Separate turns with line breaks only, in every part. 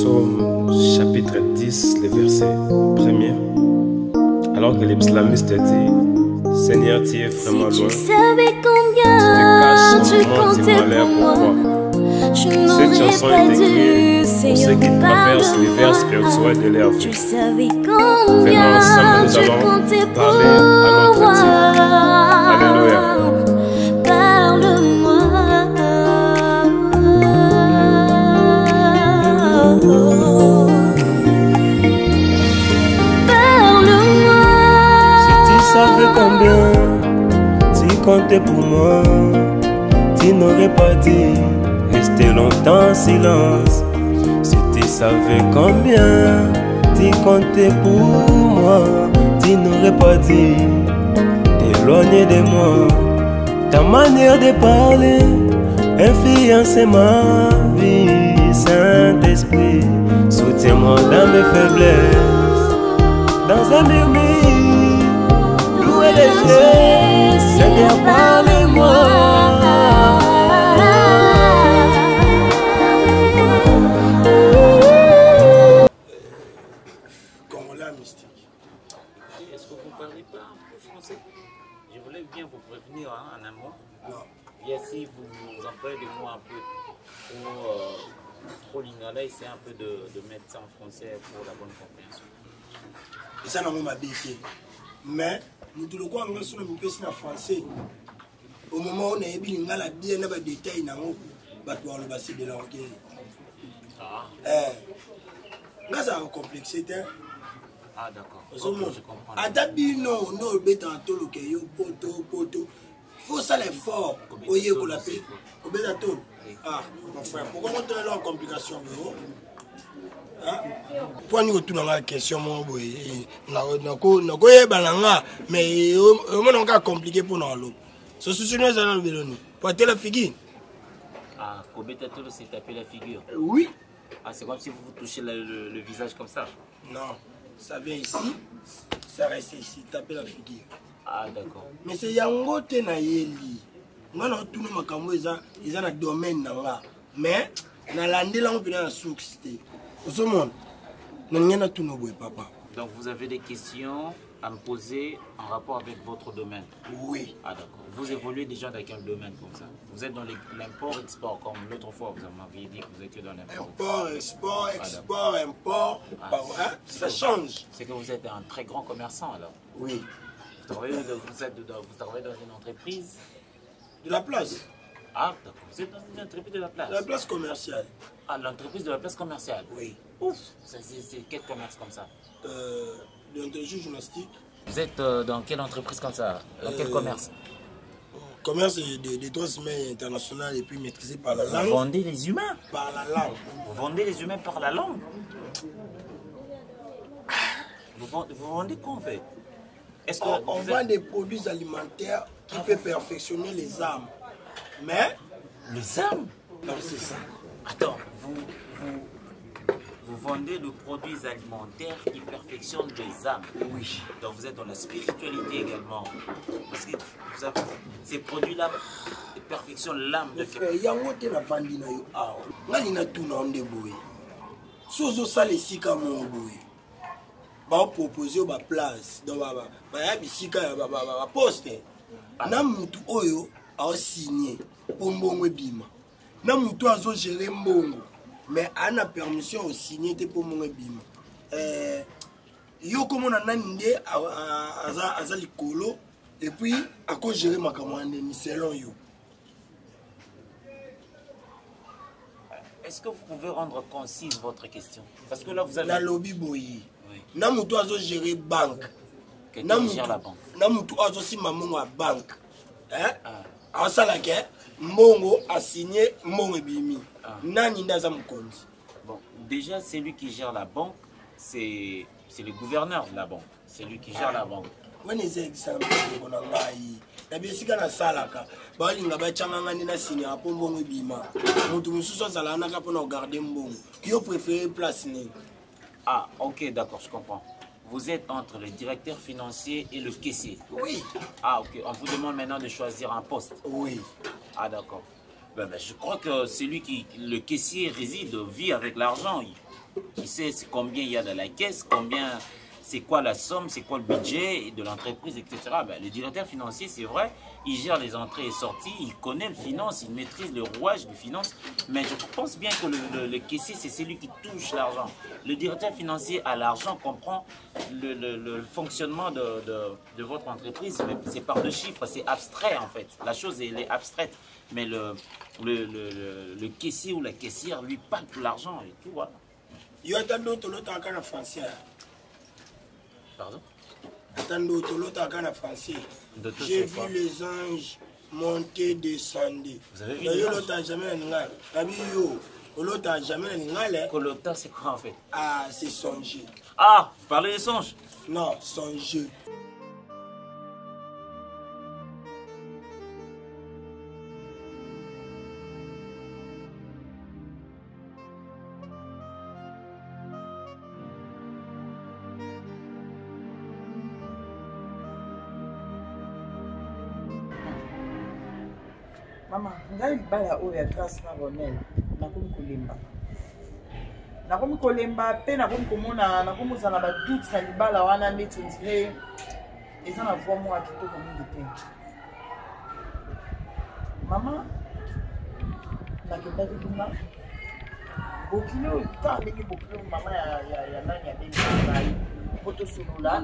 Psaume chapitre 10, le verset 1er. Alors que les psalmistes disent, Seigneur, tu es vraiment
Si
loin.
tu savais combien tu comptais pour moi, je n'aurais pas dû, Seigneur,
qui traversent les vers spirituels de leur vie.
Tu savais combien tu comptais pour moi.
Alléluia.
Combien tu comptais pour moi, tu n'aurais pas dit rester longtemps en silence. Si tu savais combien tu comptais pour moi, tu n'aurais pas dit t'éloigner de moi. Ta manière de parler influence ma vie. Saint-Esprit, soutiens-moi dans mes faiblesses, dans un murmure. Seigneur, parle-moi.
Congolais mystique.
Est-ce que vous ne parlez pas français? Je voulais bien vous prévenir en amont.
Non.
Et si vous employez des mots un peu trop lingala, essayez un peu de mettre ça en français pour la bonne compréhension.
Et ça n'a pas bien. Mais nous devons voir sur le en français. Au moment où on a bien des détails, on va passer de l'orgueil. Ça a une complexité.
Ah d'accord.
Je comprends. À d'abord, non, non, bête en tout le caillou, poto. Faut ça l'effort. Oye, qu'on l'appelle. Au bétato. Ah, mon frère, pourquoi on te donne en complication, gros? Pour nous retourner à la question, mon boy, mais on a compliqué pour nous. Ce souci nous a donné. Pour la figure.
Ah, Kobetato, c'est taper la figure.
Oui.
Ah, c'est comme si vous vous touchez le visage comme ça.
Non, ça vient ici, ça reste ici, taper la figure.
Ah, d'accord.
Mais c'est Yango Tenayeli. Moi, on a tout le monde, ils ont un domaine. Mais, on a landé là, on peut aller à la source.
Donc vous avez des questions à me poser en rapport avec votre domaine?
Oui.
Ah d'accord. Vous évoluez déjà dans quel domaine comme ça? Vous êtes dans l'import-export comme l'autre fois, vous m'aviez dit que vous étiez dans l'import.
Import, export, export, import, ça change.
C'est que vous êtes un très grand commerçant alors?
Oui.
Vous travaillez dans une entreprise?
De la place.
Ah d'accord. Vous êtes dans une entreprise de la place?
De la place commerciale.
Ah, l'entreprise de la place commerciale?
Oui.
Ouf, c'est quel commerce comme ça?
De l'industrie journalistique.
Vous êtes dans quelle entreprise comme ça? Dans quel commerce?
Commerce des transmettre international et puis maîtrisé par la langue.
Vous vendez les humains?
Par la langue.
Vous vendez les humains par la langue? Vous vendez quoi en fait? Est-ce que
on vend des produits alimentaires qui peuvent perfectionner les âmes. Mais...
Les âmes?
Non, c'est ça.
Attends, vous vendez le produit alimentaire qui perfectionne les âmes.
Oui.
Donc vous êtes dans la spiritualité également. Parce que vous avez, ces produits-là perfectionnent l'âme de quelqu'un.
Il y a un autre qui na yo awa. Ngani na tuna onde boye. Sozo sale sika mo boye. Ba proposer ba place dans ba ya bisika ya ba poste. Na mutu oyo a signé pour mbongo bima. Na mutu azo gérer mbongo. Mais on a permission de signer pour mon bim. Yo comme on a nandé à likolo et puis à quoi gérer ma commande ni selon yo.
Est-ce que vous pouvez rendre concise votre question? Parce que là vous avez
la lobby boyi. Na mutu azo gérer banque.
Na mutu gère la banque.
Na mutu azo si mamongo à banque. Hein? Ah ça la guerre. Mongo a signé mon bimi.
Bon, déjà, c'est lui qui gère la banque, c'est le gouverneur de la banque. C'est lui qui gère la banque.
On est exemple on a ngai. Na bisika na salaka. Ba linga ba changanga ni na signé a pombo bima. Mutu mususu zala na ka pona garder mbongo. Qui a préféré place ni?
Ah, OK, d'accord, je comprends. Vous êtes entre le directeur financier et le caissier.
Oui.
Ah, OK. On vous demande maintenant de choisir un poste.
Oui.
Ah, d'accord. Je crois que celui le caissier vit avec l'argent. Il sait combien il y a dans la caisse, c'est quoi la somme, c'est quoi le budget de l'entreprise, etc. Le directeur financier, c'est vrai, il gère les entrées et sorties, il connaît le finance, il maîtrise le rouage du finance, mais je pense bien que le caissier, c'est celui qui touche l'argent. Le directeur financier a l'argent, comprend le fonctionnement de votre entreprise, mais c'est par deux chiffres, c'est abstrait en fait. La chose, elle est abstraite, mais le caissier ou la caissière, lui, palpe l'argent et tout, voilà.
Yo attends d'autres l'autre en français.
Pardon?
Attends d'autres l'autre en français. J'ai vu les anges monter, descendre.
Vous avez vu les anges?
L'autre jamais l'autre jamais
Colota, c'est quoi en fait?
Ah, c'est songer.
Ah, vous parlez des songes?
Non, songer.
Mama, ngai libala oyo ya Grâce na Ronel nakomi kolemba. Nakomi kolemba pe nakomi komona nakomozana ba doute na libala wana neti on dirait eza na voix moi kitoko mingi te. Mama, nakendaki kuna bokilo ta ndenge bokilo mama ya nani ya bengi ngai poto solola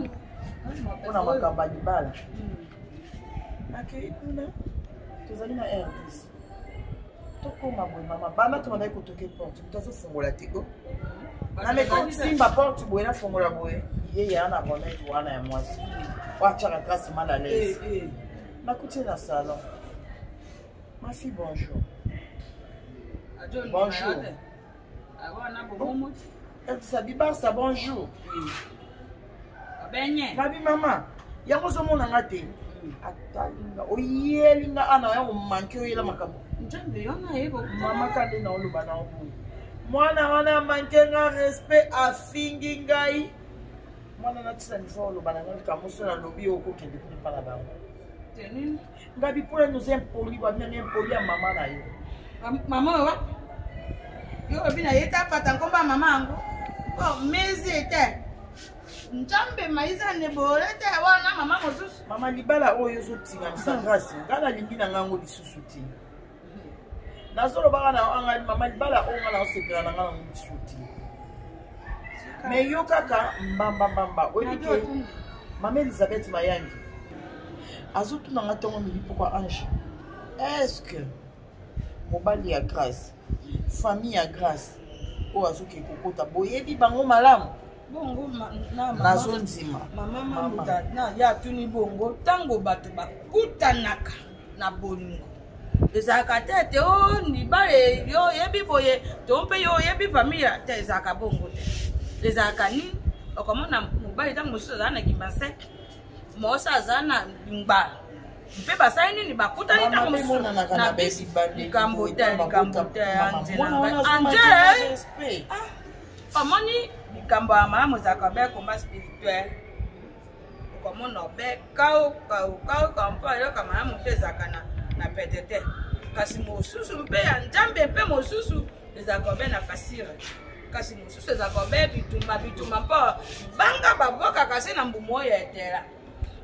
mpona makambo ya libala. Nakei kuna tozali na RDC tokoma boye mama bana tomandaki kotoke porte moto azofongola te o nameka simba porte boye nafongola boye ye ya na Ronel wana ya mwasi oatiaka Grâce mal à l'aise nakuti na salon ma fille bonjour bonjour sabi barsa bonjour babi mama yango ozomona nga te atalinga oyelinga ana yango manke oyela makambo mama kande na oloba na obu mwana wana manke nga respect afingi ngai mwana natisa nifa oloba na ngai kamoso na lobi okokende kuni mpa na bango nga bipona nous impoli babinani impoli ya mama na yo
mama oyo yo obi na ye ta pata nkomba mama yango mezi ete Njambe maiza nebore te wana mama mosusu.
Mama libala oyo zotinga misa Grâce. Ngala lingi na ngango lisusu ti. Nazolo baka na anga mama libala oyo ngala osepela na ngango lisusu ti. Me yo kaka mbamba oyike. Mama Elisabeth Mayangi. Azotu na ngatongo mili pourquoi Ange. Est-ce que mobali ya Grâce, famille ya Grâce o azuki kokota boyebi bango malamu?
Bongo
nazo nzima
mama muta na ya tuni bongo tango bato bakutanaka na bolingo ezaka tete o ni bare yo yebi boye to mpe yo yebi famille te ezaka bongo te ezaka ni okomona mobali tango mosusu azana kimbase mosa azana ngba mpe basali nini bakutani tango mosusu na besi likambo te anje amoni likambo ya mama mozaka be combat spirituel okomona obe kao kampo ayoka mama mosusu ezaka na pete te kasi mosusu mpe ya nzambe mpe mosusu ezaka obe na fasire kasi mosusu ezaka obe bituma mpo banga baboka kasi na mbumu oyo etela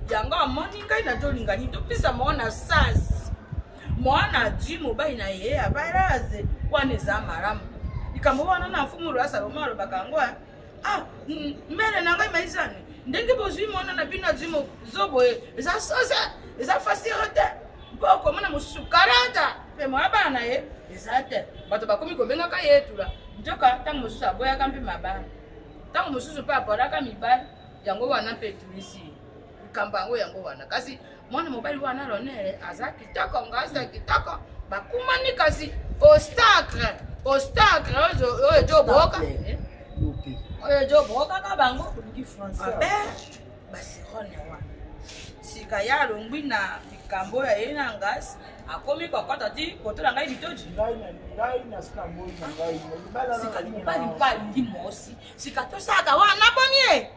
yango amoni ngai nazolingani topesa mwana sasi mwana di mobali na ye avaraze wana eza maramu likambo wana na mfumulu ya Salomo alobaka yango mbele na ngai maizani ndenge bozwi mwana na bino azimo zoboye eza sosa eza fasire te mpo okomona mosusu 40 mpe moya bana na ye eza te bato bakomi kobengaka ye etula nzoka ntango mosusu aboyaka mpe mabana ntango mosusu mpe apolaka mibali yango wana mpe etulisi likambo yango yango wana kasi mwana mobali wana Ronel aza kitoko ngasa kitoko bakumani kasi obstacle oyo ezoboka oyo ezoboka ka bango abe basirone wana sika ya alongwi na likambo oyo aye na ngasi akomi kokota ti kotola ngai litoji sika mobali mpa alingi mosi sika tosaka wana boni ye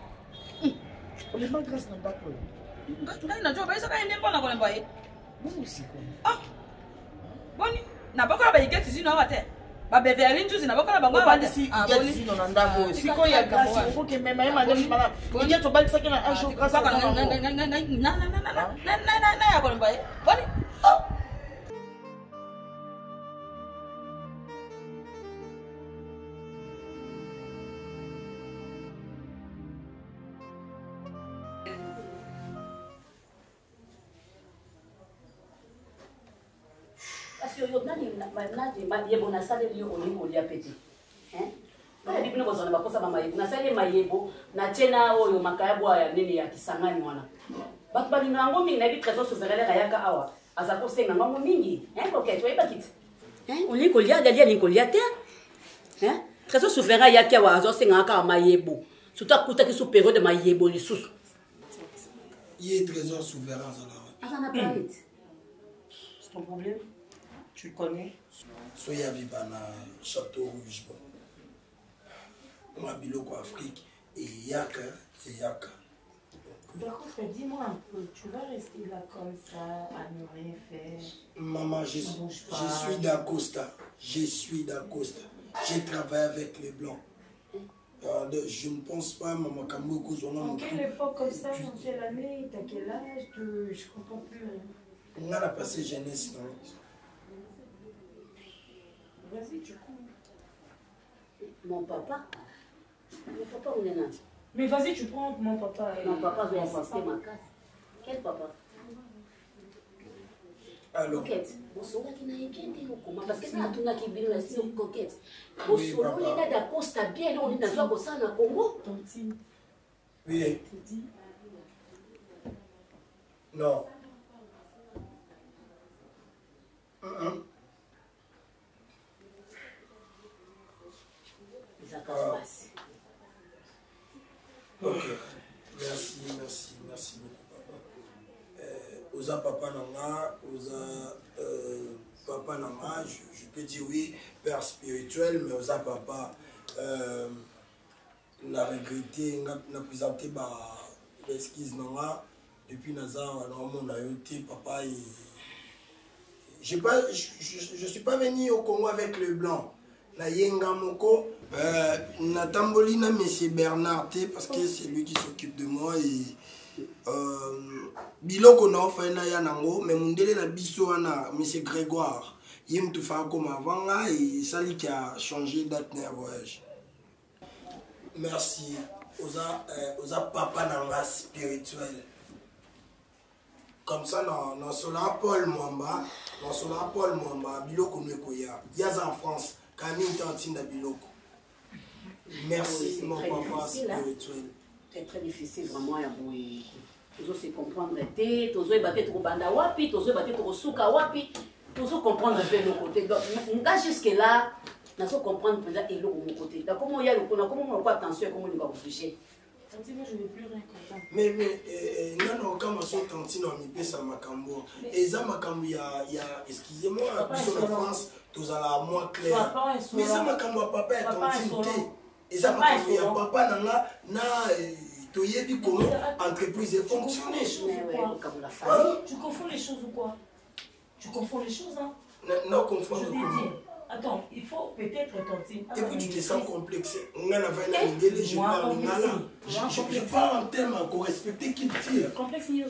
ngai nazo bayesaka ye nde mpona kolemba ye boni Na bokola ba igeti zino wate. Ba beverly njuzi na bokola bango wate.
Si igeti zino na ndako. Siko ya grâce, ko ke mema yema nde mala. Igeti to bali sakina un jour grâce.
Na ya ko mbaye. Boni. Oh.
Mayebo na sale liyo olingo lia peti. Na bibino bozona bakosa ba mayebo. Na sale mayebo na tena oyo makayabo ya nini ya kisangani wana. Batu bali na ngo mingi na bi trésor souverain la yaka awa. Azako senga ngo mingi. Koket wa ibakit. Olingo lia dalia lingo lia te. Trésor souverain yaka wa azo senga ka mayebo. Surtout akuta ki supérieur de mayebo lisusu.
Il est trésor souverain ça là.
Azana planète.
C'est ton problème? Tu le connais?
Soyez à Vibana, Château Rouge. On a Biloko Afrique et Yaka.
D'accord, dis-moi un peu, tu vas rester là comme ça, à ne rien faire?
Maman, je suis d'Acosta. J'ai travaillé avec les Blancs. Je ne pense pas, maman, Kamoko,
en quelle époque comme ça, en quelle année, t'as quel âge? Je comprends plus rien.
On a passé jeunesse, non?
Vas-y, tu prends.
Mon papa, on est là.
Mais vas-y, tu prends mon papa.
Mon papa veut assister ma casse. Quel papa?
Alors.
Coquette. Bonsoir, qui n'a rien parce que ça a tout qui vient là, c'est coquette. Bonsoir, il est d'Acosta bien, on est dans le Congo.
Tontine.
Oui. Non. Ok, merci beaucoup papa. Oza papa nanga, papa nanga, je peux dire oui, père spirituel, mais oza papa, n'a regretté, n'a présenté l'esquisse nanga, depuis Nazar, on a eu papa et je suis pas venu au Congo avec le blanc. Na yenga moko na tamboli na monsieur Bernard parce que c'est lui qui s'occupe de moi et biloko na fa na ya nango mais mundele na biso na monsieur Grégoire yim tout fa comme avant là et ça lui qui a changé date de voyage. Merci oza papa nanga spirituel. Comme ça, dans Solar Paul Mwamba, Biloko Mekoya, Yaza en France, Camille Tantine Biloko. Merci, mon papa spirituel.
C'est très difficile, vraiment, à vous. Toujours se comprendre, toujours battre au banda wapi, toujours battre au souka wapi, toujours comprendre un peu nos côtés. Donc, jusque-là, nous devons comprendre peut-être et l'autre côté. Donc, comment il y a le comment on voit attention, comment on va réfléchir.
Moi, je n'ai plus rien comprendre.
Mais non, quand ma soeur Tantine a mis ça Makambo, et ça Makambo, il y a, excusez-moi, sur la France, tous à la moins clair. Mais ça Makambo, papa est Tantine. Et ça Makambo, il y a papa, na, toyebi comment entreprise fonctionner.
Tu confonds les choses ou quoi? Tu confonds les choses, hein?
Non, confondre.
Je t'ai dit. Attends, il faut peut-être Tantine.
Et puis tu te sens complexé. Je parle en termes à respecter qui tire.
Complexe,
M.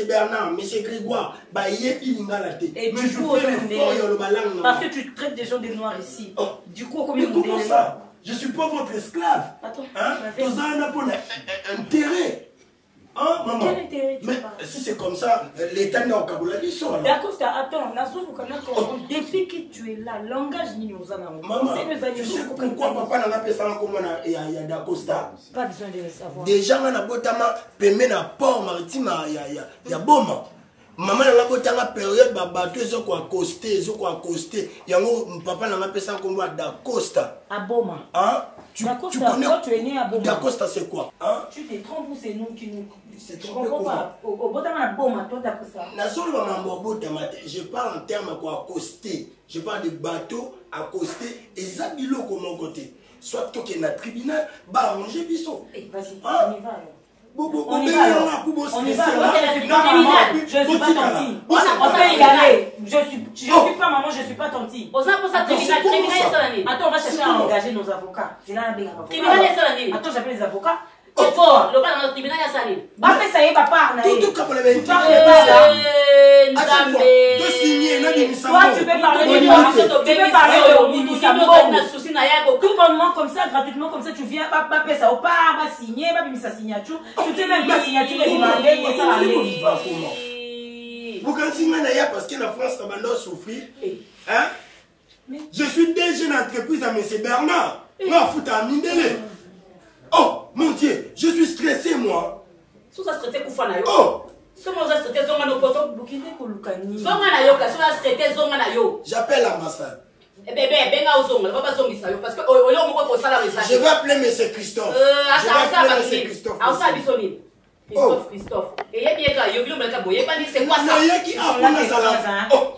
Bernard, M. Grégoire,
et du coup, parce que tu traites des gens des noirs ici. Du coup,
comment ça? Je suis pas votre esclave.
Attends,
un intérêt. Hein, maman?
Quel intérêt tu parles?
Si c'est comme ça, l'État n'est en Kaboula.
D'accord, attends, depuis que tu es là, langage ni nous en avons.
Maman, tu sais pourquoi papa n'a pas fait ça comme il y a d'Acosta?
Pas besoin de le savoir.
Déjà, on a botama, pemé na port maritime, il y a boma. Maman n'a pas botama période, bateau, ils ont accosté. Papa n'a pas fait ça comme d'Acosta.
À Boma.
Hein? Tu connais
quand tu es né à Boma.
D'Acosta, c'est quoi? Hein?
Tu te trompes ou c'est nous qui nous.
C'est trompé comment?
Au Botama à Boma, toi d'Acosta.
Je parle en termes quoi accosté. Je parle de bateau accosté et Zabilo comme mon côté. Soit toi qui es dans le tribunal, bah arranger biso.
Vas-y, on y va alors.
On y va alors. On y va. Je suis pas tantine. On peut y aller. Je suis pas maman, je suis pas tantine. Attends, on va chercher à engager nos avocats. Attends, j'appelle les avocats.
Le tribunal ya salé.
Ba pesa ye papa na ye.
Tout comme le même.
Toi tu peux parler de Moudou. Tout bonnement comme ça, gratuitement comme ça, tu viens pas pesa au part, va signer, va mettre sa signature. Tu sais même pas signature et demander pour ça aller.
Vous quand signer na ya parce que la France va nous souffrir. Hein? Je suis DG d'entreprise à M. Bernard. Moi fouta à Mindele. Oh, mon Dieu, je suis stressé, moi.
Sous ça stressé pour faire
oh. J'appelle l'ambassade.
Je
vais appeler M. Christophe. Je vais appeler M. Christophe.
Christophe. Et c'est quoi ça?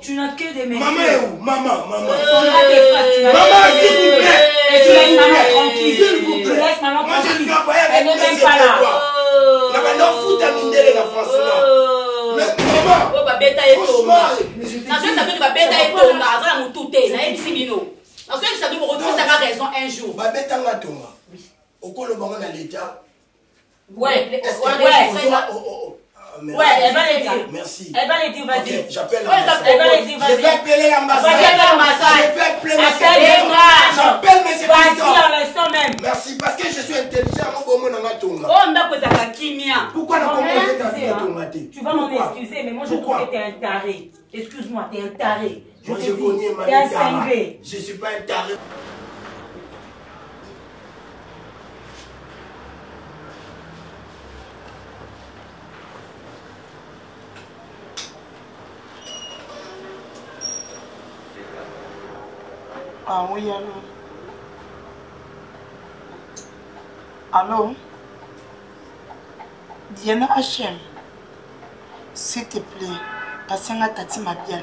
Tu n'as que des
maman est où? Maman.
Maman, s'il vous plaît. Et tu laisses maman tranquille.
S'il vous plaît.
Laisse maman
moi, je
tranquille.
Elle n'est même pas là. Non, fout à Mindele la France là. Mais maman.
Oh, bah, bêta et Thomas. Ça veut dire que bêta et Thomas. Ça va tout est. N'a pas Sibino. Ça veut dire que ça va raison un jour.
Bah, bêta et Thomas. Au cours le moment dans l'État.
Ouais,
elle va le dire.
Merci.
Elle va le dire, vas-y.
Okay, j'appelle
l'ambassade. Elle va le dire, vas-y.
Je vais appeler l'ambassade.
Je vais appeler l'ambassade.
J'appelle M. Christophe.
Vas-y, à l'instant même.
Merci, parce que je suis intelligent.
Pourquoi on a
commencé?
Tu vas m'en excuser, mais moi je trouve que t'es un taré. Excuse-moi, t'es un taré.
Moi je connais ma
t'es un cinglé.
Je suis pas un taré.
Ah oui, allô. Allô? Diana HM, s'il te plaît, passez à Tati Mabiala.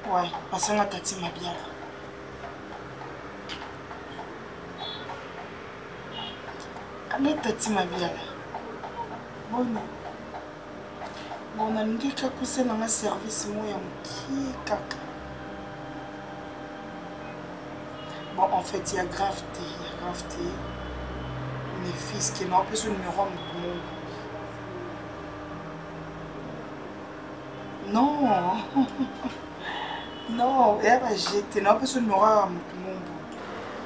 Ouais, passez à Tati Mabiala. Allez, Tati Mabiala. Bon. Bon, on a dit que c'est dans un service moyen qui caca. Bon, en fait, il y a Grafté. Mes fils qui n'ont pas ce numéro de monde. Non. Non, elle va jeter. Non, pas ce numéro de monde.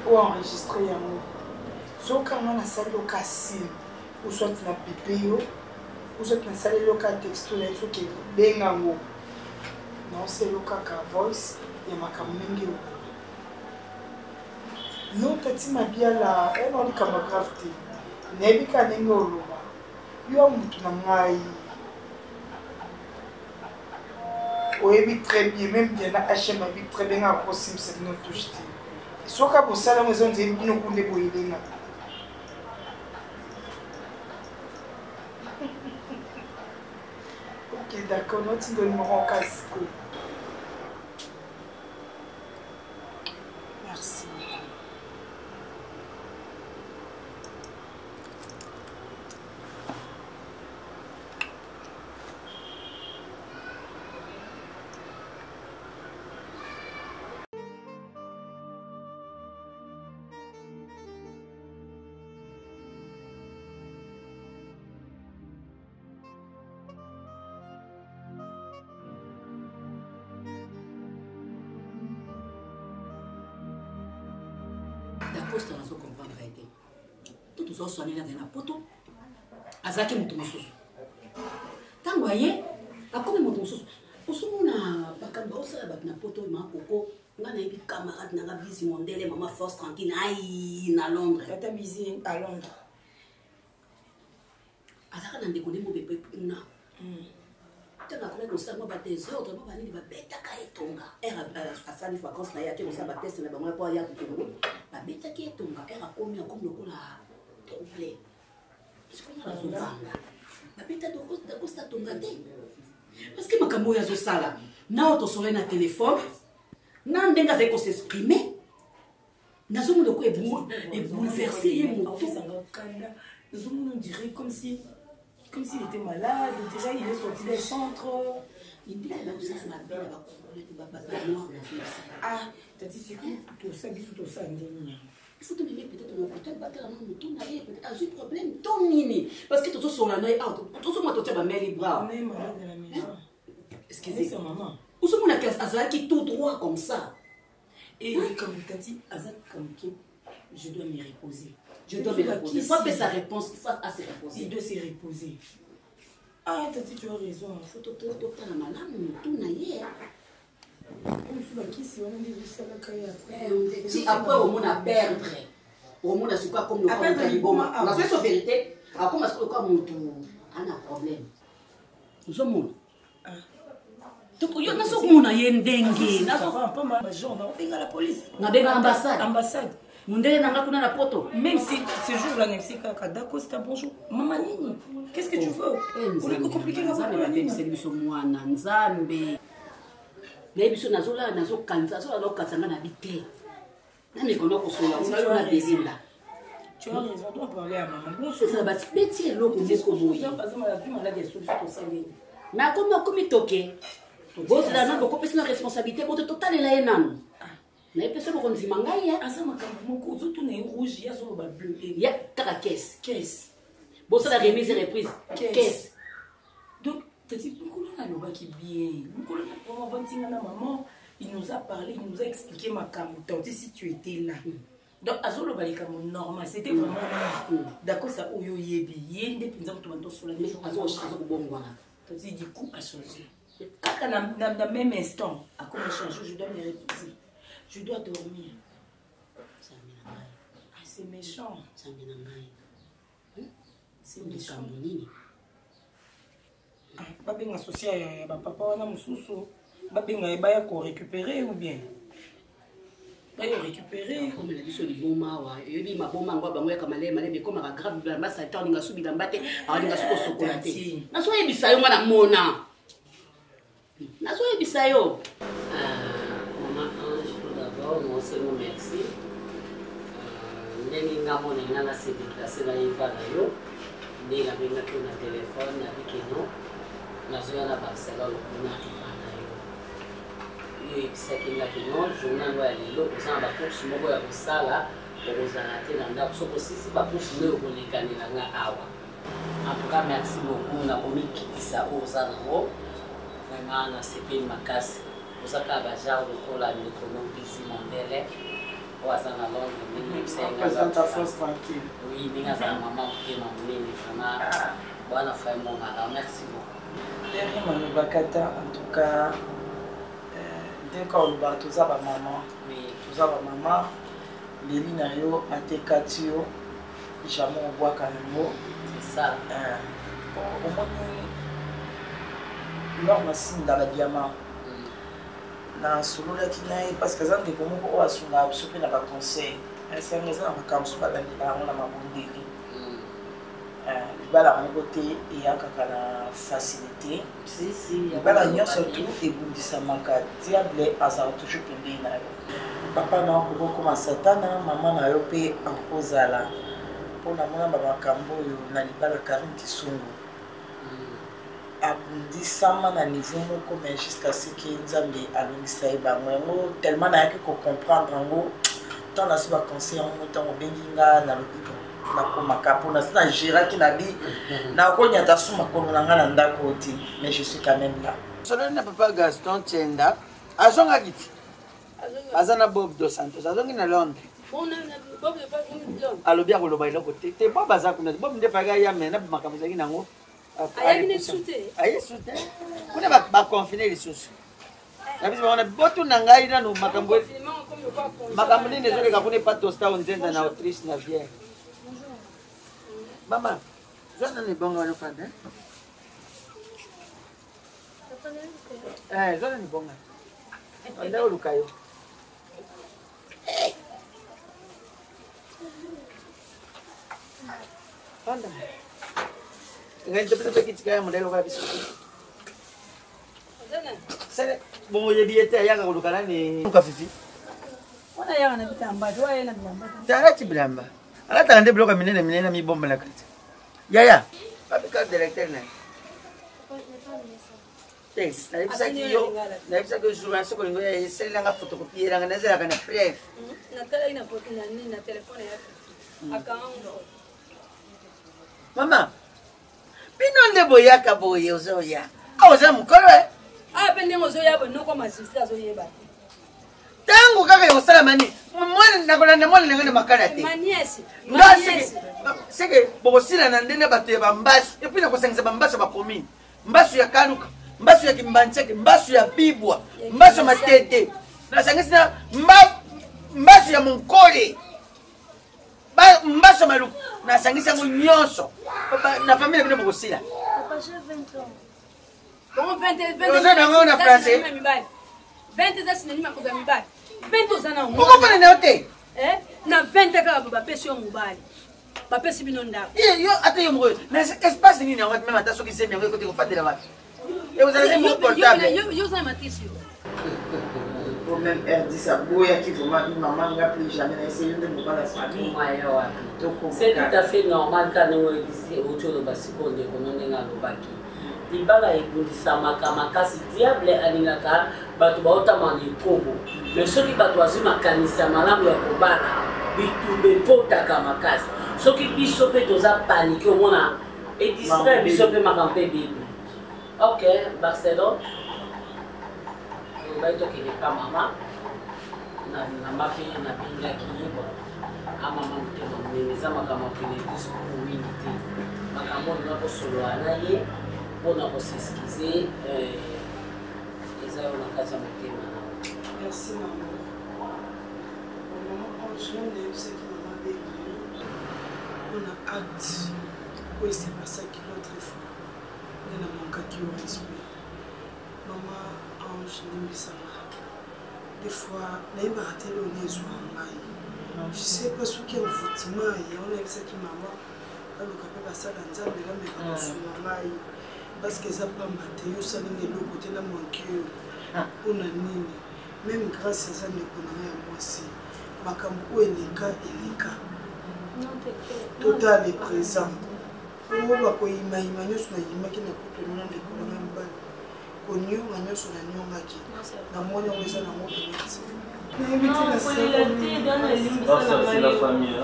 Ou enregistrer un mot. Sauf quand on a ça, le cassine. Ou soit tu n'as pipé. Ou soit tu as salé le cas texto, il faut que tu non, c'est le cas voice et ma caméra. Non, Tati Mabiala, elle n'a pas de gravité. Nebi Kanengolo. Tu as un oui, très bien, même bien, HM habite très bien à Prosim, c'est notre touche. Soit qu'à ça, la maison de nous pour les boyer. Ok, d'accord, notre numéro casque. Merci.
Poste na zo comprendre été tout zo soigner na poto azaki mutu mususu tango aye akomi mutu mususu osumuna bakamba osala bat na poto ma koko nga na yebi camarade na Busy Mondele mama force tranquille ai na Londres
tata Busy à Londres
azaka na ndeko ndemo bebe kuna tanga kona kosala ba désordre ba bani ba betaka etonga era asali vacances na yake kosala ba test na ba mwa po ya kutongo ba betaka etonga era komi comme lokola troublé c'est comme la zobanga ba betaka de costa tonga te parce que makambo ya zo sala na auto sole na téléphone na ndenga zeko s'exprimer Nazomona est bouleversé.
On dirait comme s'il était malade, on dirait qu'il est sorti des centres. Ah, t'as dit c'est tout ça, tout ça.
Il faut te mener peut-être dans l'hôpital, battre la main, tout n'aille peut-être un problème, ton nini. Parce que tout ça, on a un tout ça, moi, tu as mes bras.
On est malade à la maison.
Excusez-moi,
maman.
Où sont mon Azak qui tout droit comme ça?
Et comme tu as dit, Azak, comme qui, je dois me reposer.
Je dois me reposer. Il faut faire sa réponse, il faut se reposer.
Il doit se reposer. Ah, t'as dit, tu as raison.
Il faut te docteur la malade, tout n'aille. Si après au monde à perdre, au monde à se quoi comme le corps de Liboma, la seule vérité, à comment est-ce que le corps monte a un problème. Nous sommes monde. Donc il y a un seul monde à y endengue.
Pas mal de gens, on a la police.
On a bien l'ambassade.
Ambassade.
Mundele n'a pas la poto.
Même si ce jour-là, même si d'accord, c'est un bonjour. Maman Nini, qu'est-ce que tu veux? On est compliqué la vie.
C'est lui son moi Nzambe. Mais biso nazola nazokanza so alokatanga na bité. Na me kono ko sola on a des là.
Tu as raison, on doit parler à maman. Bon,
c'est ça va petit loko disco boy.
Par exemple, la vie malade est solution pour ça.
Mais comme toqué. Bon c'est là non ko pesa responsabilité pour total la enam. Na pesa ko nzima ngai ya.
Asa makambo moko zoto na rouge ya so ba bleu.
Ya kaka caisse. Bon c'est la remise et reprise. Caisse.
Donc c'est-à-dire qui bien. Maman, il nous a parlé, il nous a expliqué ma camouflage si tu étais là. Donc, à ce moment-là, normal, c'était vraiment d'accord, ça oyo yebi, yende, puis nous avons sur la maison. C'est du coup à changer. Dans le même instant, à quoi changer, je dois me reposer. Je dois dormir. C'est méchant.
C'est méchant.
Babenga associé à papa wana mususu babenga ebaya ko récupérer ou bien bayo récupérer
comme la biso liboma wa yebi maboma ngwa bango ya kamale male be koma grave bla masa ta ninga subi dambate alinga suko sokolate naso yebisa yo mwana mona naso yebisa yo maman Ange tout d'abord moi c'est mon merci ndeni ngamone ngana se déplacer na yeba na yo ndela benga ko na téléphone na bikeno nazoya na Barcelone kuna na yo ebisaki nga kino journal ya lelo kozala bacourse moko ya kosala okozala te na ndako soko sisi bacourse nde okolekanela nga awa en tout cas merci beaucoup na komikitisa oyo oza nango vraiment nasepeli makasi ozaka bajar lokola ndeko Bisi Mondele oyo aza na Londres ndenge azala mama motema monene vraiment bwana fai mongala merci beaucoup.
Derrière mon bakata, en tout cas, dès qu'on va tous à ma maman, tous à ma maman, les linayo, atekatio, jamais on voit quand même.
C'est ça.
Au moins, l'homme a signé dans la diamant. Dans ce lot-là, parce que ça, on est comme on a sur la soupe n'a pas conseil. C'est un raison à comme sur la diamant, on a ma bonne dérive. Bala mon côté et à la facilité. Si, bala n'y a surtout et vous dites ça manque diable à ça toujours pendé na. Papa n'a encore commencé tana, maman n'a eu payé en cause à la. Pour la mona baba kambo na libala Karim Kisungu. Abundi sama na niveau moko mais jusqu'à ce que Nzambe alongisa ebango yango tellement na yaki ko comprendre ngo tant na se ba conseil en temps obenginga na lobiko. Na géraki na bi na konya ta suma kono na ngana ndako oti mais je suis quand même là.
Solo na papa Gaston Tchenda azonga kiti azana Bob dos Santos azongi na Londres.
Bon Bob de pas venir Londres.
Alobi akoloba iloko te Bob baza kuna Bob ndefaga ya mena makambo zaki nango.
Ayaki sute.
Ayi sute. Kuna ba confiner les sources. Na biso bana botu na ngai na no makambo. Makambo ni nezo ka kuna pas tosta onzenda na autrice na vie. Maman, je ne bon gars, je ne bon gars. On est au Lucayo. Anda. Dengan cepat-cepat kita kaya model apa bisa. Saya mau jadi itu ya kalau Lucayo ni. Muka Fifi.
On a un habitant,
T'arrêtes, Bilamba. Alors, t'as un débloqué à Minena, mi bombe la carte. Yaya, pas de carte d'électeur. Yes, na ibisa que je joue un seul ngo ya c'est la photocopie la ngana za kana pref
na tele ina photo na telefone yake akaango
mama bino nde boyaka boye ozoya awoza mukolo
pende ngozoya bono kwa masista zoyeba
tangu kaka yosala mani mwana nakolanda mwana ngene makala te
maniesi
seke bokosila na ndene bato ya bambasu et puis nakosangisa bambasu ba commune mbasu ya kaluka mbasu ya kimbancheke mbasu ya bibwa mbasu ya matete nasangisi na mbasu ya munkole mbasu ya maluku nasangisi yango nyonso na famille bino bokosila
Bon 20
oza nango na français
20 za sinani makoza mibali 20 oza na ngo
okofana na yo te
na 20 kaka bapesi yo mobali bapesi bino ndako
yo ata yo moko na espace nini yango meme ata soki semi yango ekoki kofandela wapi
yo za matisi yo
même R10 a boya qui vraiment maman n'a plus jamais essayé de me parler ça
c'est tout à fait normal quand nous ici autour de basiko de kononenga lobaki libala ebundisamaka makasi diable alingaka bato baotama na ekobo mais soki bato bazwi makanisi ya malamu ya kobana bitumba ekotaka makasi soki biso mpe toza panike omona edistrait biso mpe makambo mpe bible ok Barcelone obai tokende pa mama na mpe nabingaki yeba amama motema monene eza makambo akende discours mingi te makambo olinga kosolola na ye mpona koseskize eza yo na kati ya motema na
merci mama mama ange nayebisaki mama bengi mpona acte oyo s'est passaki l'autre fois nde namonkaki yo respect mama ange nembisama des fois nayebaka te leo nezwa ngai je sais pas soki envoûtement yango nayebisaki mama baluka mpe basala nzambe bameka kosula ngai parce que ça pamba te yo salinga eloko te na manke oyo mpona nini même grâce eza ndeko na ngai ya mwasi makambo oyo eleka total est présent oyo bakoyimayima nyonso nayimaki na couple na ndeko na ngai mobali konionga nyonso naniongaki namoni yango eza nango peneti
Ça, c'est la famille.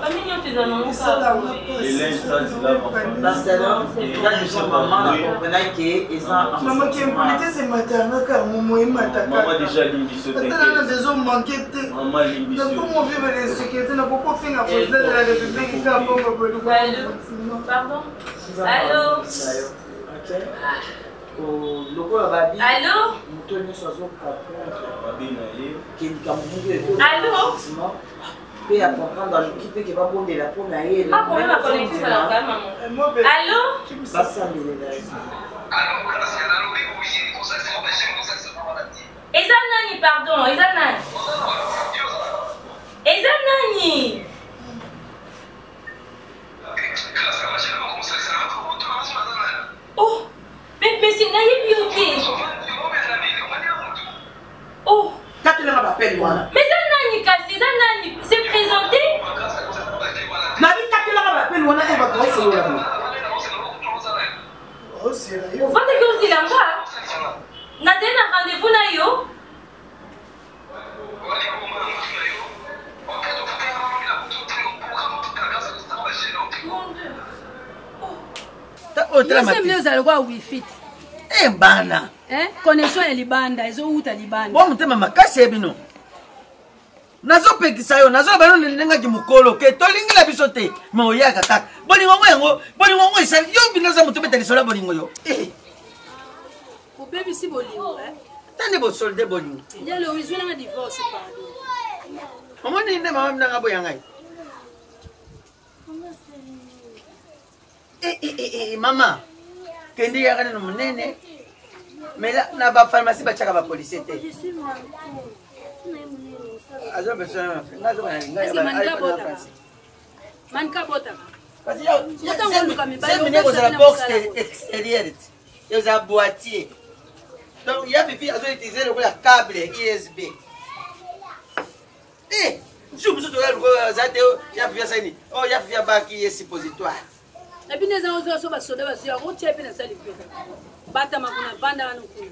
Maman qui impunité c'est maternelle car maman est maternelle.
Maman déjà limbi
on a besoin manquer de
maman limbi.
Donc comment vivre l'insécurité n'a pas fait la présidente de la République qui a pas
pardon. Allô.
Lokola babi
allô
mutoni sozo
babi na ye
kelika mungu
allô
pe ya comprendre l'équipe qui va bonder la pomme à elle
ah comment la connecter ça la maman allô
basa mbele
eza nani pardon eza nani oh mais c'est naïf yoté. Oh.
Quand tu l'as appelé moi.
Mais ça nani kasi, ça nani c'est présenté.
Nabi quand tu l'as appelé moi, elle va pas se le
Oh c'est là.
Vous faites que vous l'anga. Na tena rendez-vous na yo.
Wifi. Bana.
Connexion ya libanda, ezo uta libanda.
Bo mutema makasi ebino. Nazo pekisa yo, nazo bano nenga ki mukolo ke tolingila biso te. Ma oyaka kaka. Bolingo ngo isa yo bino za mutu betali sola bolingo yo.
Ko bebi si bolingo
Tande bo solde bolingo.
Ya le wisuna nga divorce pardon.
Omoni ne mama mnanga boya ngai. Mama. Kendi ya kana munene. Mais là na ba pharmacie ba chaka ba police te.
Je suis malade.
Azo besoin ngazo bana ngai
ba. Manka bota.
Parce que c'est une box extérieure. Il y a un boîtier. Donc il y a Fifi à utiliser le câble USB. Eh, je me suis dit, ya fia ça ni. Oh, ya fia ba qui est suppositoire.
Et puis les gens sont soda parce que on tient bien ça les faire. Bata makuna banda wanukuna.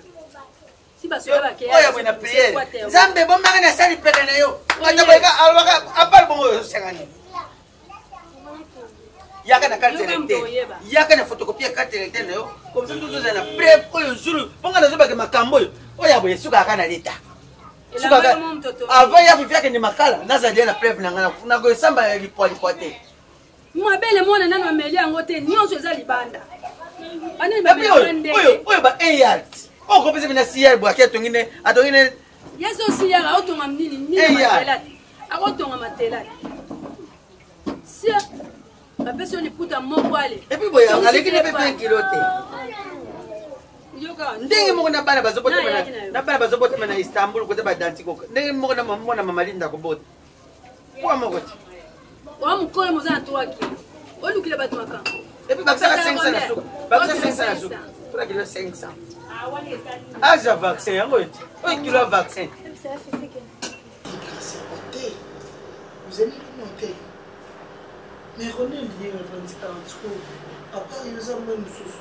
Si basi ba ke.
Oh, ya buena prière. Zambe bon manga na sali pele na yo. Ngata ba alwaka apal bon sengani. Yaka na carte d'identité. Yaka na photocopie carte d'identité na yo. Comme ça tout ça na preuve oyo zulu. Ponga na zoba ke makambo yo. Oya boye suka kana leta. Suka avant ya vivia ke ni makala naza dia na preuve na ngana na go samba lipote.
Moi belle mona nano ameli yango te nyonso eza libanda. Ani
ba oyo ba 1 yard. On compose bina sier bo aketo ngine atongine.
Yeso sier autonga mnini ni matela. Akotonga matela. Sia. La personne écoute à mon poil.
Et puis boya aleki ne pe 1 kilo te. Ndenge moko na bana bazobota na bana bazobota na Istanbul kote ba danti ko. Ndenge moko na mama mama Linda ko bota. Kwa moko ti.
Wa mukole moza ntwa ki. Olukile batu maka.
Et puis baksa 500 na suka. Baksa 500 na suka. Pour kilo 500. Ah, j'ai vaccin yango ti. 1 kilo vaccin.
Vous allez monter. Mais René lié revendiquer en tout. Après ils ont même sous.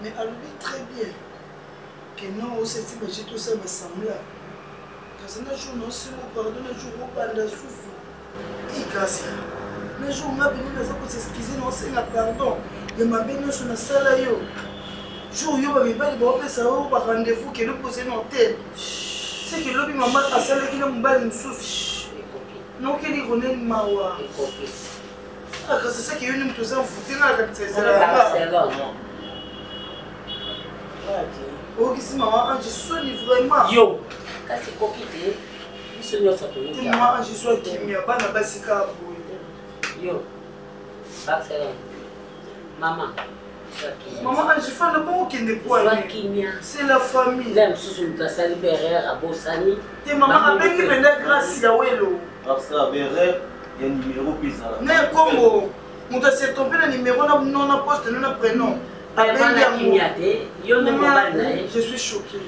Mais elle dit très bien que non, on s'est dit tout ça me semble là. Parce que nous jour non si vous pardonnez jour vous parlez sous. Et grâce le jour on a venu dans ça pour s'excuser non c'est la pardon. Et m'a bien sur la salle yo. Jour yo va pas de faire ça au rendez-vous que nous poser dans tête. C'est que l'homme maman a salle qui n'a pas une sous. Non qu'il y René mawa. Ah c'est ça qui est une tous en foutu dans la Barcelone. Oh, qui maman, je suis vraiment.
Yo, ça c'est compliqué.
Moi, je suis qui m'y a pas na basika.
Yo, Barcelone. Maman.
Maman, je fais le bon qui n'est pas. C'est la famille.
Là, je suis une place à libérer à Bossani.
Tes maman, avec qui venait grâce à Welo.
Grâce à Béret, il y a un numéro plus à la.
Mais comment? On doit se tromper le numéro, non, on poste, non, on prénom. Je suis choqué.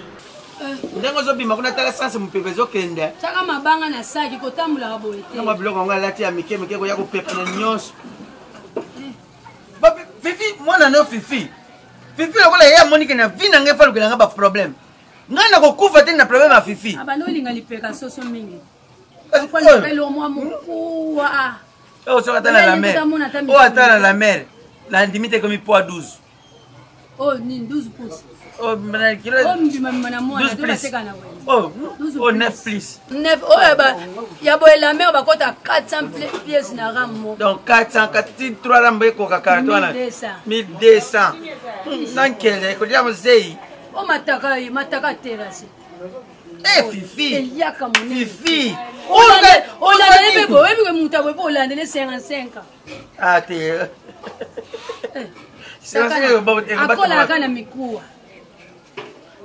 Ndengo zobima kuna tala sanse mupepezo kende.
Chaka mabanga na saki kotambula boye te.
Ngoma biloko nga lati ya mike ko ya ko pepe na nyonso. Ba Fifi mwana no Fifi. Fifi lokola ya Monique na vina ngefa lokela nga ba problème. Ngana ko kufa te na problème ya Fifi.
Abano linga lipeka soso mingi. Kwa lipelo mwa mkuwa.
Oh so atana la mer. Oh atana la mer. La limite comme poids 12.
Oh, ni 12 pouces.
Oh, mais kilo.
Oh, mwana mwana dobateka na wewe.
Oh, oh 9 plus.
9 oh ba ya boye la mer bakota 400 pièces na ramo.
Donc 443 rambe ko kakarto wana. 1200. Nankele ko dia mzei.
Oh mataka terrasse.
Eh Fifi. Fifi.
Olanda lebebo webi mutabo bo Olanda le 55.
Ah te.
Akola kana mikuwa.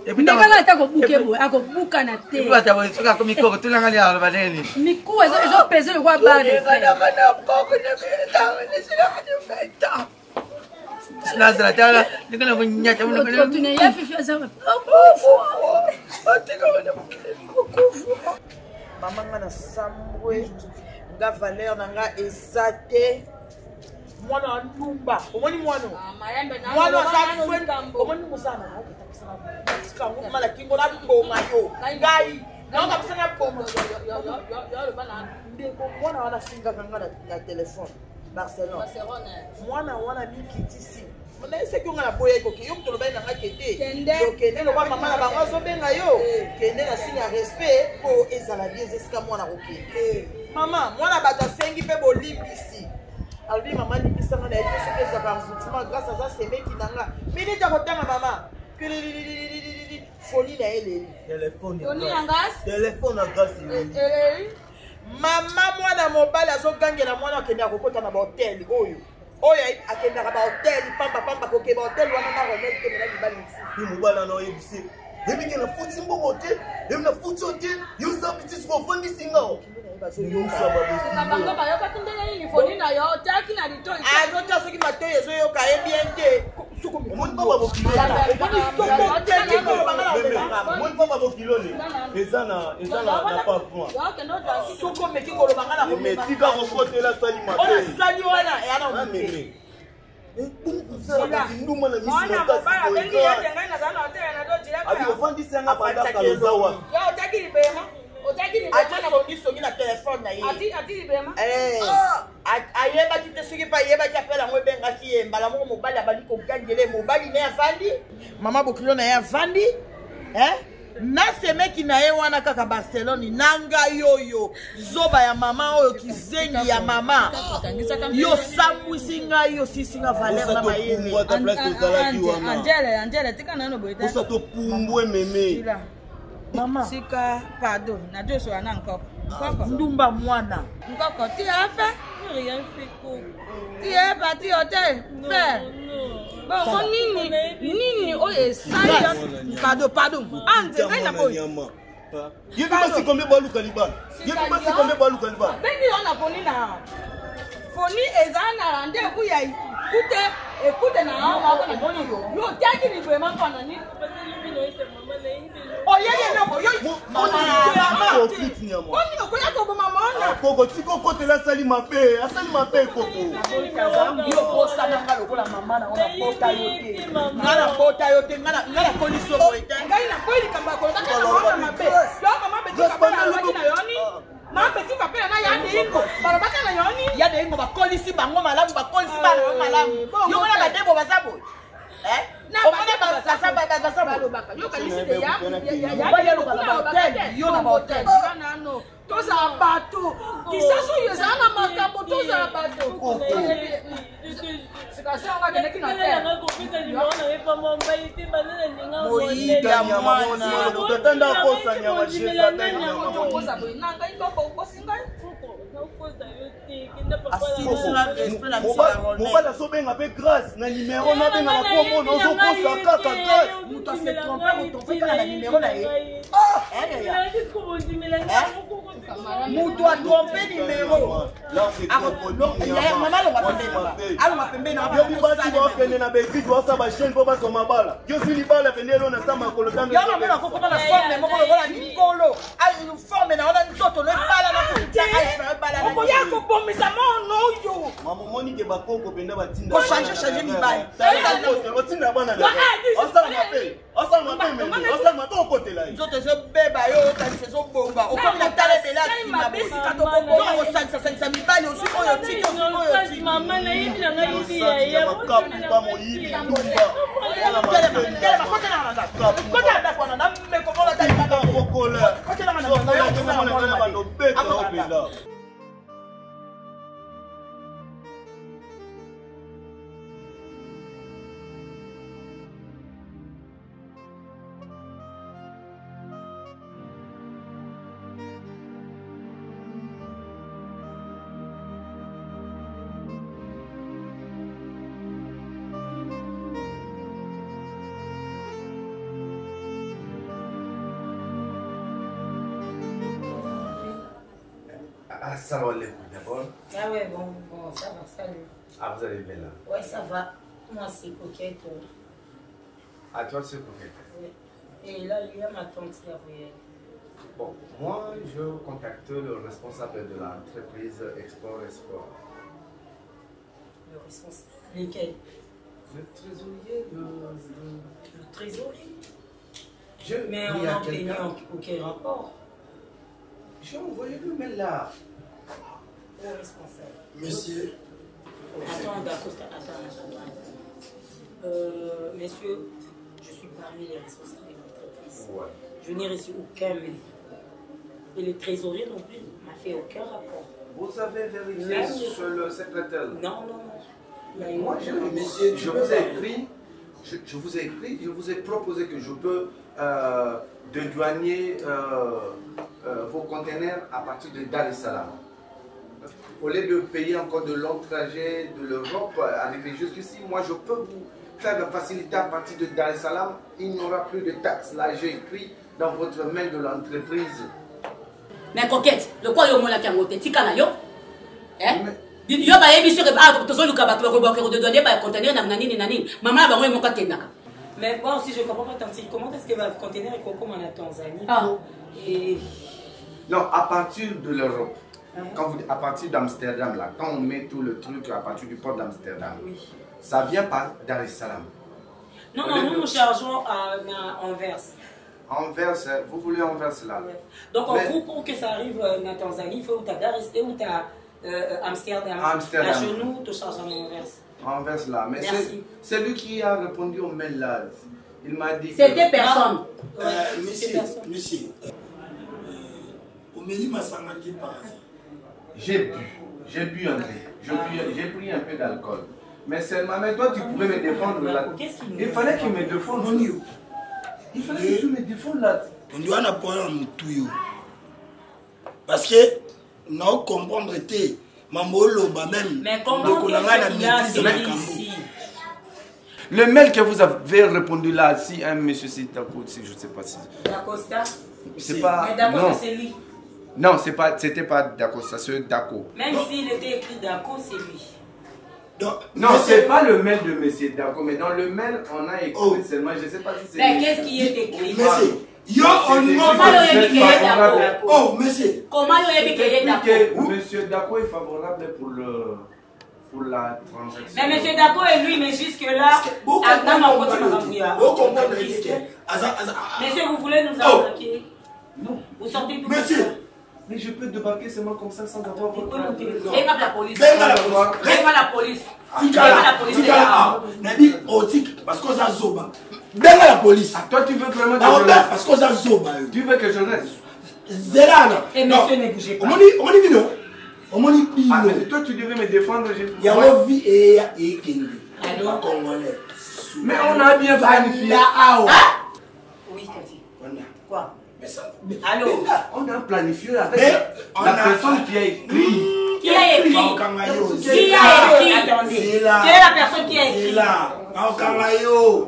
Ndekala atako bukebo akobuka na te.
Ibu atabo soka ko mikoko tulanga ya badeni.
Mikuwa ezo pese le kwa bade.
Kana koko na meta ne feta. Snazra tala nikana kunyata mno kana.
Tuna ya Fifi azama.
Mama ngana sambwe nga valeur nanga esate. Mwana numba omoni mwana mwana asafwe omoni musana sikangu mala kingo na boma yo ngai na kabisa na boma yo bana ndeko mwana wana singa kanga na telefone Barcelone mwana wana mikitisi mona ese ko ngana boya ko yo mtolo baina ngakete yo kende lo ba mama na bango zo benga yo kende na signe respect ko ezala bien zeska mwana kokende mama mwana bata sengi pe bolimbisi albi mama libisanga na yeto sokeza barzoutima grâce à ça c'est meki nanga mini ta kotanga mama folie na ele téléphone na grâce mama mwana mobali azogangela mwana akenda kokota na ba hotel oyo akenda ka ba hotel pamba kokeba hotel wana na remettre ke na libali msi mobala na oyebisi ebike na futi mbongo te ebi na futi hotel yo zabiti ko fondi singa
bokilone eza na pavement
soko meki kolobanga na
mais tika kokotela sali mabe
ona sali wana yana meme
nduma na misi abi ofandisanga banda kalozawa
songi na telefone na ye ayebaki te soki mpe ayebaki apela yango ebengaki ye mbala moko mobali abandi kogangele mobali na ye avandi mama bokilo na ye avandi nasemeki na ye wana kaka barcelone na ngai oyo zoba ya mama oyo kizengi ya mama yo sambwisi ngai yo sisinga valeur na mayele
Angele tika nano boyete
osa topumbwe meme
mama
sika pardon na joso ana nkoko
ndumba mwana
nkoko ti afa rien fait ko ti e parti hotel faire bon nini o esaya
pardon ante ngai boy
yebi basi kombe baluka libala
bengi ona poni na foni ezana rendez-vous ya écoute na mama ko boni yo tiaki ni vraiment pana ni oyeye na boyo mama oni ko ya ko mama ona
koko tiko kotela sali mabe koko
yo posa na ngalo ko la mama na ona pota yo te ngala koliso boyete
ngai na koyi kamba ko ta mama mabe yo mama be ti kamba na yoni ma petit papa na ya de ingo barabaka na yoni
ya de ingo bakolisi bango malamu bakolisi bana malamu yo wana badebo bazabo na bazabo
baka yo kalisi de ya
yo na hotel
nano toza bato kisaso yo za na makambo toza bato sikasanga de kina
moyiga mwana
utatanda kosa nyama sheza mobala sobenga mpe grâce na nimero nabenga na komona ozokosa kaka grâce
moto ase trompe kaka na nimero na ye moto atrompe nimero alonga pembeni
yobi basi baokende na begrige basa bachaine mpo basoma bala yosi libala pende elo na sa makolo
yamamona kokoma na forme moko lokola likolo forme na wana nzoto nebala na
okoya kobomisa mono oyo
mamomonike bakoko penda batinda
kochange mibali
otinda bana osala mabe okotela ye
nzoto ezobeba yo okanisa ezobomba okomi na tala ebele atindaosalisa mibali osi oyo tiki
makapupa moyibi
Assalamu alaikum d'abord.
Ah ouais, bon, ça va, salut.
Ah, vous allez bien là?
Ouais, ça va. Moi, c'est coquette.
Ah, toi, c'est coquette.
Oui. Et là, il y a ma tante qui a voyagé.
Bon, moi, je contacte le responsable de l'entreprise Export Esport.
Le responsable? Lequel?
Le trésorier
Le trésorier? Mais
on
a obtenu aucun rapport.
J'ai envoyé le mail là.
Le responsable.
Monsieur.
Attends. Messieurs, je suis parmi les responsables de l'entreprise.
Ouais.
Je n'ai reçu aucun mail. Et le trésorier non plus m'a fait aucun rapport.
Vous avez vérifié sur le secrétaire?
Non.
Moi, je vous ai proposé que je peux dédouaner vos conteneurs à partir de Dar es Salaam. Au lieu de payer encore de longs trajets de l'Europe, arriver jusqu'ici, moi je peux vous faire la facilité à partir de Dar es Salaam. Il n'y aura plus de taxes. Là, j'ai écrit dans votre mail de l'entreprise.
Mais coquette, le quoi yo mola kangote tikana yo? Yo ba yebi sur ba to zo luka ba to ko de donner ba conteneur na nani. Maman ba mo mo katendaka.
Mais bon, si je comprends pas, Tanti, comment est-ce que le conteneur est comme en Tanzanie et...
Non, à partir de l'Europe. Quand vous, à partir d'Amsterdam, là, quand on met tout le truc à partir du port d'Amsterdam, ça vient par Dar es Salaam.
Non, nous chargeons à Anvers.
Anvers, vous voulez Anvers là?
Donc, en gros, pour que ça arrive en Tanzanie, il faut que tu as Dar es Salaam ou tu as Amsterdam.
Amsterdam.
Chez nous, tu charges en Anvers.
Anvers là. Mais c'est lui qui a répondu au mail là. Il m'a dit.
C'était personne.
Monsieur. Au Méli Massamaki par
J'ai bu un peu. J'ai pris un peu d'alcool. Mais seulement, mais toi tu pouvais me défendre là. Il fallait qu'il me défende. Il fallait que je me défende là.
On doit en apprendre un tout. Parce que nous comprendre que Mamolo même.
Mais comment ici?
Le mail que vous avez répondu là, si un monsieur c'est Dako, je ne sais pas si.
D'Acosta?
C'est pas.
Mais Dako c'est lui.
Non, c'était pas D'Acosta, c'est Dako.
Même s'il était écrit Dako, c'est lui.
Non, c'est pas le mail de monsieur Dako, mais dans le mail, on a écrit seulement, je ne sais pas si c'est.
Mais qu'est-ce qui est écrit?
Yo, on Oh, monsieur.
Comment il a écrit Dako?
Monsieur Dako est favorable pour la transaction.
Mais monsieur Dako est lui, mais jusque-là, monsieur, vous voulez nous attaquer?
Non.
Vous sortez tout
monsieur.
Mais je peux débarquer seulement comme ça sans avoir votre
téléphone. Réclame la police.
Réclame
la police.
Parce qu'on a Zoba. Benga la police.
Toi, tu veux vraiment que je reste?
Parce qu'on a Zoba.
Tu veux que je reste?
Zélana.
Et monsieur ne bougez pas.
Ah, mais toi, tu devais me défendre.
Il y a une vie et Kindi.
Mais on a bien planifié.
Oui, Cathy. Quoi?
Allô? On a planifié avec la personne qui a écrit.
Qui a écrit? Qui a écrit? Attendez. Quelle est la personne qui a écrit?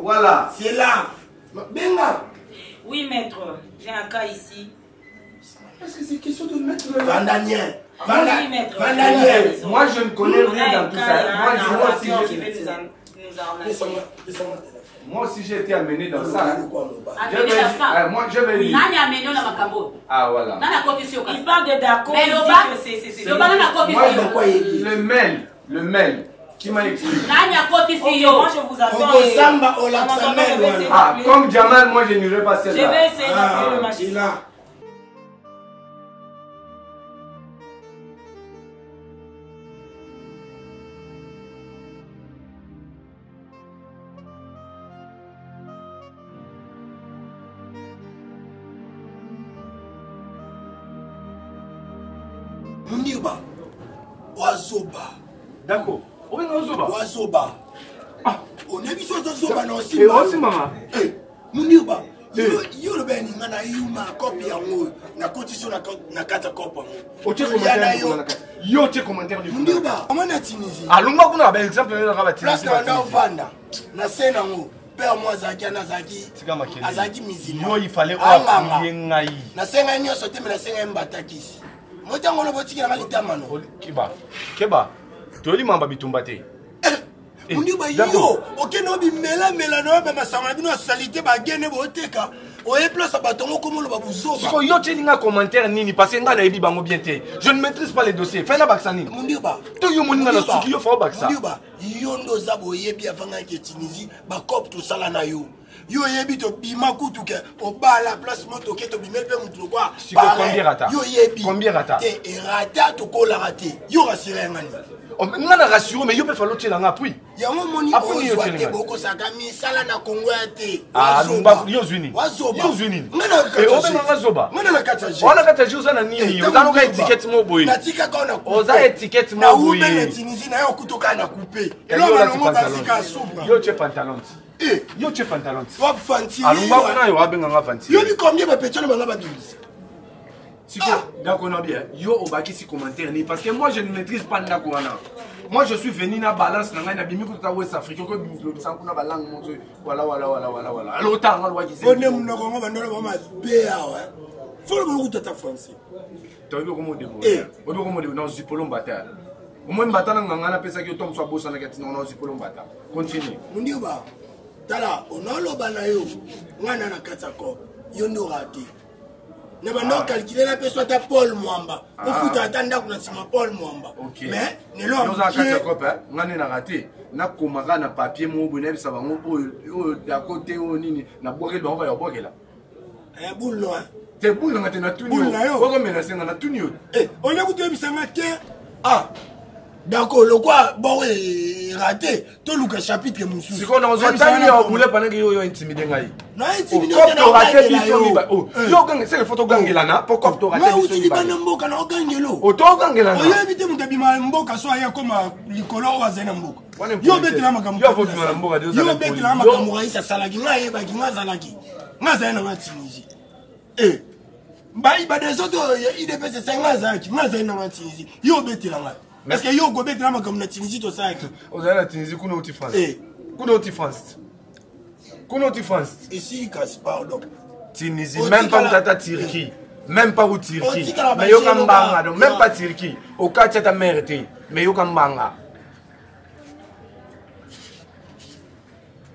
Voilà.
C'est là. Benga.
Oui, maître. J'ai un cas ici.
Est-ce que c'est question de mettre le...
Vandaniel.
Moi, je ne connais rien dans tout ça. Moi aussi, j'ai été amené dans ça. Moi, je vais lire. Ah, voilà.
Il parle de Dako.
Le mail qui m'a écrit.
Moi, je vous attends.
Comme Jamal, moi, je n'irai pas celle-là.
Je vais essayer d'appeler le magistrat.
Mundiba. Wazoba.
D'accord.
Wazoba. On est mis sur Zoba aussi.
Et aussi, maman.
Mundiba. Yo le ben ngana yuma copie yango na condition na kata kopa.
Yo te commentaire du
Mundiba. Comment na Tunisie?
Alunga kuna ba exemple na ba
Tunisie. Place na vanda. Na sena ngo. Père moi Zaki na Zaki. Azaki mizima.
Yo il fallait appuyer ngai.
Na senga nyoso te na senga mbatakisi. Motango lo botiki na malitamano.
Keba. Toli mamba bitumba te.
Mundiba yo, okeno bi mela no ba masanga bino salité ba gene boteka. Oye place batongo comme lo babuzo.
Siko yo telinga commentaire nini parce que nga na yebi bango bien te. Je ne maîtrise pas les dossiers. Fais na baksani.
Mundiba.
To yo moninga na suki yo fa baksa.
Mundiba. Yo ndo zabo yebi avanga ke Tunisie ba cop tout sala na yo. Yo yebi to bima kutu ke obala place moto ke to bimel pe mutu kwa.
Combien rata?
Yo yebi.
Combien rata?
Te rata to kola raté. Yo rassuré ngani.
On a rassuré, mais il peut falloir que tu l'aies appris.
Il y a un moment où il y a beaucoup de misala na Congo.
Ah, yo zwini. Yo zwini. Et on est dans Zoba. On a kataji uzana nini? Uzana ka étiquette mo boy.
Natika ka na coupe.
Oza étiquette mo boy.
Na ube Tunisie na yo kutoka na coupe. Elo na ngo basika soupe.
Yo che pantalon. Yo che pantalon.
Wa fanti.
Alumba kuna yo abenga nga fanti.
Yo bi combien ba petolo banga ba bilisa.
D'accord, on a bien. Yo, au baki si commentaire ni parce que moi je ne maîtrise pas Ndakouana. Moi je suis venu na balance na na bimi ko ta West Africa ko bi sans kuna ba langue mon voilà. Alors autant on doit dire.
On est mon ngo bandolo ba ma bea ouais. Faut le beaucoup ta français.
Tu veux comment débrouiller. On doit comment débrouiller dans Zipolon bata. Au moins bata na ngana pesa ki tom so bosa na katina na Zipolon bata. Continue.
Mundiba. tala onoloba na yo ngana na katako yo ndo raté ne bando calculer la personne ta Paul Mwamba au foot attendre kuna sima Paul Mwamba mais ne lo
nous en katako pa ngani na raté na komaka na papier mo bonne ça bango o da côté o nini na boke do va yo boke là
boule no
te boule ngate na tunio ko menacer na tunio
on a goûté bisanga te d'accord le quoi bon raté tout le chapitre musu
c'est qu'on a besoin de boule pendant que yo intimider ngai
non intimider
on raté biso ba yo gang c'est le photo gangela na pourquoi to raté biso
mais ba mboka na gangelo
o to gangela na
o yebite mutabima mboka so aya koma likolo wa zena mboka yo betela makambo
yo foti na mboka de
yo betela makambo raisa salaki ngai ba ngazalaki ngazana ngatinisi ba des autres il dépêche 50 ngazana ngatinisi yo betela ngai parce que yo go betela makambo na Tunisie to saki
ozala Tunisie kuna uti France kuna uti France kuna uti France
ici casse pardon
Tunisie même pas tata Turquie même pas au Turquie mais yo kambanga donc même pas Turquie au cas de ta mère mais yo kambanga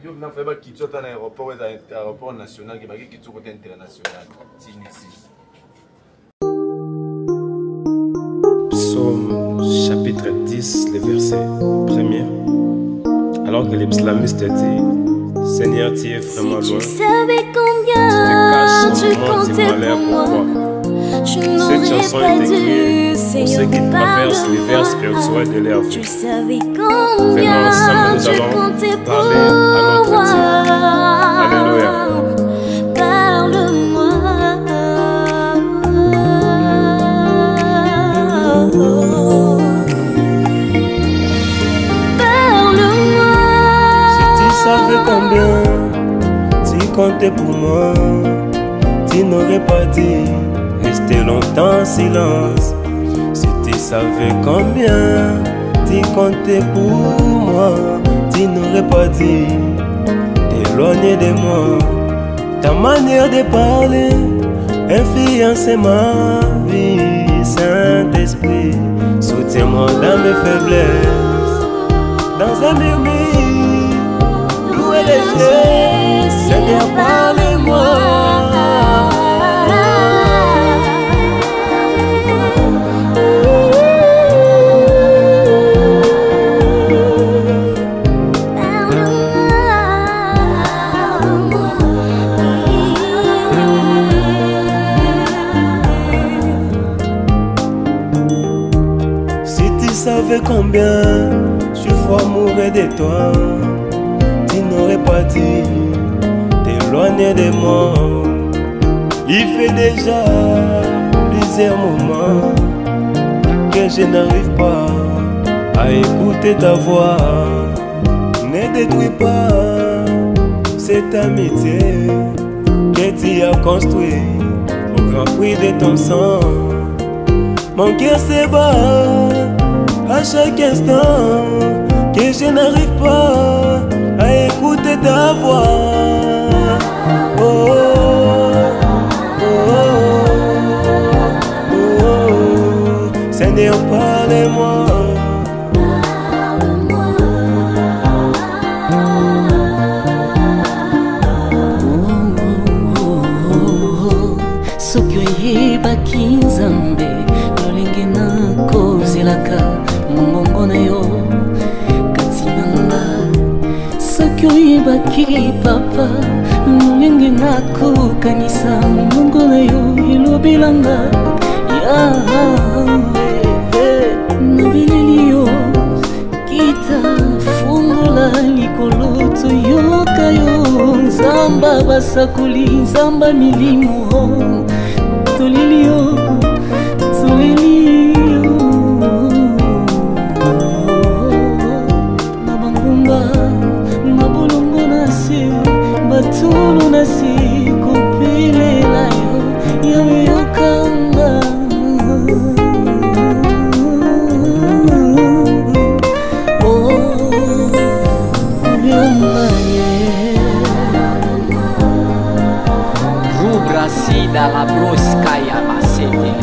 yo na fait ba kitso ta na aéroport national qui ba kitso côté international Tunisie.
Psaume chapitre 10, le verset 1er. Alors que les psalmistes disent, Seigneur, tu es vraiment loin.
Tu savais combien tu comptais pour moi. Cette chanson est écrite pour ceux qui traversent l'hiver spirituel de leur vie. Tu savais combien tu comptais pour moi.
Alléluia.
Combien tu comptais pour moi, tu n'aurais pas dit rester longtemps en silence. Si tu savais combien tu comptais pour moi, tu n'aurais pas dit t'éloigner de moi. Ta manière de parler influence ma vie. Saint-Esprit, soutiens-moi dans mes faiblesses, dans un murmure. Seigneur, parlez-moi. Si tu savais combien je vois mourir de toi, n'aurais pas dit t'éloigner de moi. Il fait déjà plusieurs moments que je n'arrive pas à écouter ta voix. Ne détruis pas cette amitié que tu as construite au grand prix de ton sang. Mon cœur se bat à chaque instant que je n'arrive pas à écouter ta voix. Oh, oh, oh, oh. Seigneur, parlez-moi.
Soki oyebaki Nzambe lolenge nakozelaka mongongo na yo kati nanga. Soki oyebaki Papa lolenge nakokanisa mongongo na yo elobelanga Yawe. Na bileli yo kita fungola likolo toyoka yo. Nzamba basakoli, Nzamba milimo, toleli yo, toleli yo. Na bangumba, na bolongo na se, batulu na se, kopelela yo, Yawe yokanga.
Rubrasida la broskaya masetele.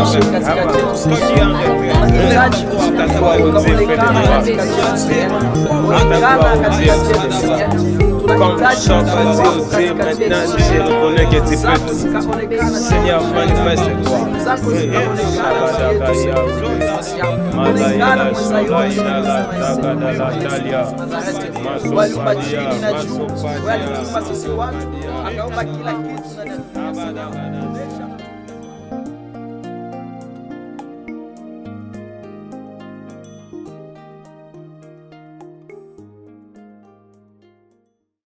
uoneshe katikati yetu sisi. Tunahitaji utukufu wako ukaonekana katikati yetu Seigneur. Onekana katikati yetu Seigneur. Tunahitaji utukufu wako katikati yetu Seigneur. Zako zikaonekana Seigneur, manifeste-toi. Zako zikaonekana katikati yetu Seigneur. Onekana mweza yote waliumba chini na juu, waliumba sisi watu, akaumba kila kitu.